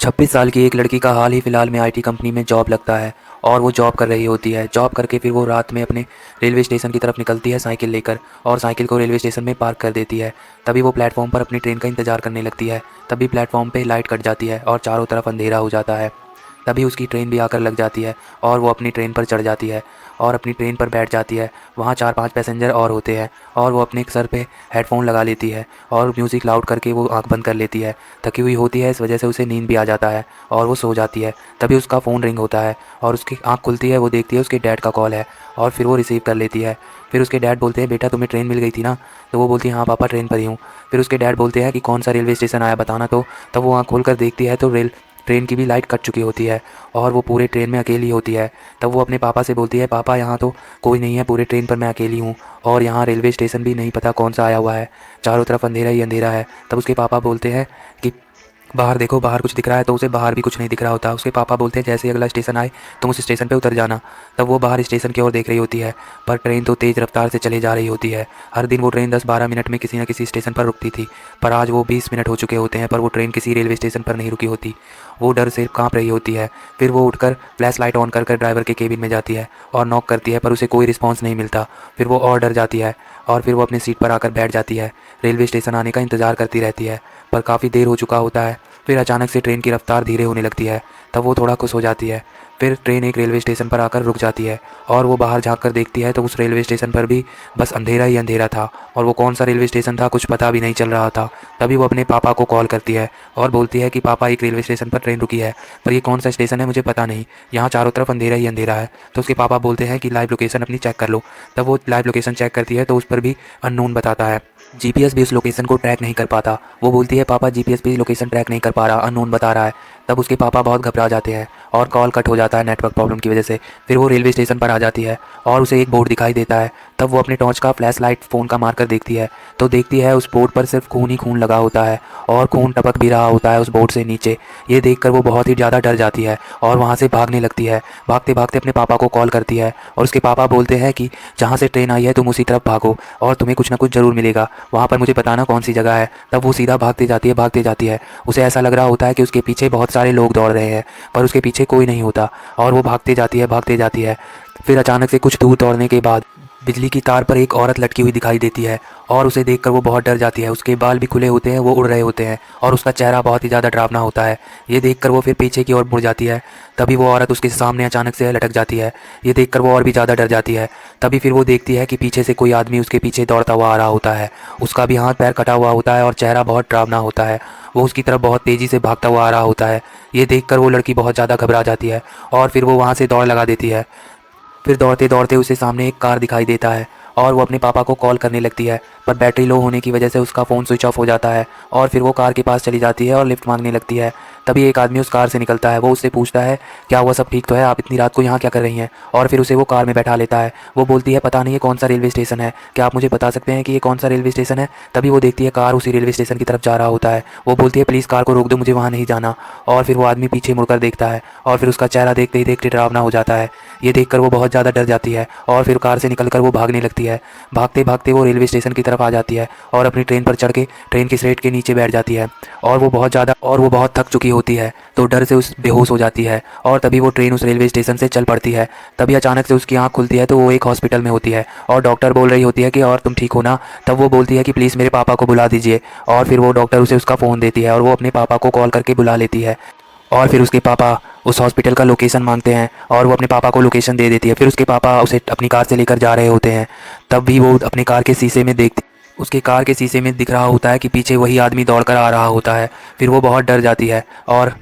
26 साल की एक लड़की का हाल ही फिलहाल में आईटी कंपनी में जॉब लगता है और वो जॉब कर रही होती है। जॉब करके फिर वो रात में अपने रेलवे स्टेशन की तरफ निकलती है साइकिल लेकर और साइकिल को रेलवे स्टेशन में पार्क कर देती है। तभी वो प्लेटफॉर्म पर अपनी ट्रेन का इंतज़ार करने लगती है। तभी प्लेटफॉर्म पे लाइट कट जाती है और चारों तरफ अंधेरा हो जाता है। तभी उसकी ट्रेन भी आकर लग जाती है और वो अपनी ट्रेन पर चढ़ जाती है और अपनी ट्रेन पर बैठ जाती है। वहाँ 4-5 पैसेंजर और होते हैं और वो अपने सर पे हेडफोन लगा लेती है और म्यूज़िक लाउड करके वो आंख बंद कर लेती है। थकी हुई होती है, इस वजह से उसे नींद भी आ जाता है और वो सो जाती है। तभी उसका फ़ोन रिंग होता है और उसकी आंख खुलती है। वो देखती है उसके डैड का कॉल है और फिर वो रिसीव कर लेती है। फिर उसके डैड बोलते हैं, बेटा तुम्हें ट्रेन मिल गई थी ना? तो वो बोलती है, हाँ पापा ट्रेन पर ही हूँ। फिर उसके डैड बोलते हैं कि कौन सा रेलवे स्टेशन आया बताना। तो तब वो आँख खोल कर देखती है तो ट्रेन की भी लाइट कट चुकी होती है और वो पूरे ट्रेन में अकेली होती है। तब वो अपने पापा से बोलती है, पापा यहाँ तो कोई नहीं है, पूरे ट्रेन पर मैं अकेली हूँ और यहाँ रेलवे स्टेशन भी नहीं पता कौन सा आया हुआ है, चारों तरफ अंधेरा ही अंधेरा है। तब उसके पापा बोलते हैं कि बाहर देखो, बाहर कुछ दिख रहा है। तो उसे बाहर भी कुछ नहीं दिख रहा होता। उसके पापा बोलते हैं, जैसे ही अगला स्टेशन आए तुम उस स्टेशन पे उतर जाना। तब वो बाहर स्टेशन की ओर देख रही होती है पर ट्रेन तो तेज़ रफ्तार से चले जा रही होती है। हर दिन वो ट्रेन 10-12 मिनट में किसी न किसी स्टेशन पर रुकती थी, पर आज वो 20 मिनट हो चुके होते हैं पर वो ट्रेन किसी रेलवे स्टेशन पर नहीं रुकी होती। वो डर से काँप रही होती है। फिर वो उठकर फ्लैश लाइट ऑन कर ड्राइवर के केबिन में जाती है और नॉक करती है पर उसे कोई रिस्पॉन्स नहीं मिलता। फिर वो और डर जाती है और फिर वो अपनी सीट पर आकर बैठ जाती है। रेलवे स्टेशन आने का इंतज़ार करती रहती है पर काफ़ी देर हो चुका होता है। फिर अचानक से ट्रेन की रफ्तार धीरे होने लगती है। तब वो थोड़ा खुश हो जाती है। फिर ट्रेन एक रेलवे स्टेशन पर आकर रुक जाती है और वो बाहर झांक कर देखती है तो उस रेलवे स्टेशन पर भी बस अंधेरा ही अंधेरा था और वो कौन सा रेलवे स्टेशन था कुछ पता भी नहीं चल रहा था। तभी वो अपने पापा को कॉल करती है और बोलती है कि पापा, एक रेलवे स्टेशन पर ट्रेन रुकी है पर ये कौन सा स्टेशन है मुझे पता नहीं, यहाँ चारों तरफ अंधेरा ही अंधेरा है। तो उसके पापा बोलते हैं कि लाइव लोकेशन अपनी चेक कर लो। तब वो लाइव लोकेशन चेक करती है तो उस पर भी अननोन बताता है। जीपीएस भी उस लोकेशन को ट्रैक नहीं कर पाता। वो बोलती है, पापा जीपीएस भी लोकेशन ट्रैक नहीं कर पा रहा, अननोन बता रहा है। तब उसके पापा बहुत घबरा जाते हैं और कॉल कट हो जाता है नेटवर्क प्रॉब्लम की वजह से। फिर वो रेलवे स्टेशन पर आ जाती है और उसे एक बोर्ड दिखाई देता है। तब वो अपने टॉर्च का फ्लैश लाइट फ़ोन का मारकर देखती है तो देखती है उस बोर्ड पर सिर्फ खून ही खून लगा होता है और खून टपक भी रहा होता है उस बोर्ड से नीचे। ये देखकर वो बहुत ही ज़्यादा डर जाती है और वहाँ से भागने लगती है। भागते भागते अपने पापा को कॉल करती है और उसके पापा बोलते हैं कि जहाँ से ट्रेन आई है तुम उसी तरफ भागो और तुम्हें कुछ ना कुछ ज़रूर मिलेगा, वहाँ पर मुझे बताना कौन सी जगह है। तब वो सीधा भागती जाती है, भागती जाती है। उसे ऐसा लग रहा होता है कि उसके पीछे बहुत सारे लोग दौड़ रहे हैं पर उसके पीछे कोई नहीं होता और वो भागती जाती है, भागती जाती है। फिर अचानक से कुछ दूर दौड़ने के बाद बिजली की तार पर एक औरत लटकी हुई दिखाई देती है और उसे देखकर वो बहुत डर जाती है। उसके बाल भी खुले होते हैं, वो उड़ रहे होते हैं और उसका चेहरा बहुत ही ज़्यादा डरावना होता है। ये देखकर वो फिर पीछे की ओर मुड़ जाती है। तभी वो औरत उसके सामने अचानक से लटक जाती है। ये देखकर वो और भी ज़्यादा डर जाती है। तभी फिर वो देखती है कि पीछे से कोई आदमी उसके पीछे दौड़ता हुआ आ रहा होता है। उसका भी हाथ पैर कटा हुआ होता है और चेहरा बहुत डरावना होता है। वो उसकी तरफ बहुत तेज़ी से भागता हुआ आ रहा होता है। ये देखकर वो लड़की बहुत ज़्यादा घबरा जाती है और फिर वो वहाँ से दौड़ लगा देती है। फिर दौड़ते दौड़ते उसे सामने एक कार दिखाई देता है और वो अपने पापा को कॉल करने लगती है पर बैटरी लो होने की वजह से उसका फ़ोन स्विच ऑफ हो जाता है और फिर वो कार के पास चली जाती है और लिफ्ट मांगने लगती है। तभी एक आदमी उस कार से निकलता है। वो उससे पूछता है, क्या हुआ, सब ठीक तो है? आप इतनी रात को यहाँ क्या कर रही हैं? और फिर उसे वो कार में बैठा लेता है। वो बोलती है, पता नहीं ये कौन सा रेलवे स्टेशन है, क्या आप मुझे बता सकते हैं कि ये कौन सा रेलवे स्टेशन है? तभी वो देखती है कार उसी रेलवे स्टेशन की तरफ जा रहा होता है। वो बोलती है, प्लीज़ कार को रोक दो, मुझे वहाँ नहीं जाना। और फिर वो आदमी पीछे मुड़कर देखता है और फिर उसका चेहरा देखते ही देखते डरावना हो जाता है। ये देखकर वो बहुत ज़्यादा डर जाती है और फिर कार से निकलकर वो भागने लगती है। भागते भागते वो रेलवे स्टेशन की तरफ आ जाती है और अपनी ट्रेन पर चढ़ के ट्रेन की सीट के नीचे बैठ जाती है और वो बहुत थक चुकी होती है तो डर से उस बेहोश हो जाती है। और तभी वो ट्रेन उस रेलवे स्टेशन से चल पड़ती है। तभी अचानक से उसकी आंख खुलती है तो वो एक हॉस्पिटल में होती है और डॉक्टर बोल रही होती है कि और तुम ठीक हो ना? तब वो बोलती है कि प्लीज़ मेरे पापा को बुला दीजिए और फिर वो डॉक्टर उसे उसका फ़ोन देती है और वो अपने पापा को कॉल करके बुला लेती है। और फिर उसके पापा उस हॉस्पिटल का लोकेशन मांगते हैं और वो अपने पापा को लोकेशन दे देती है। फिर उसके पापा उसे अपनी कार से लेकर जा रहे होते हैं। तब भी वो अपनी कार के शीशे में देखती उसके कार के शीशे में दिख रहा होता है कि पीछे वही आदमी दौड़कर आ रहा होता है। फिर वो बहुत डर जाती है और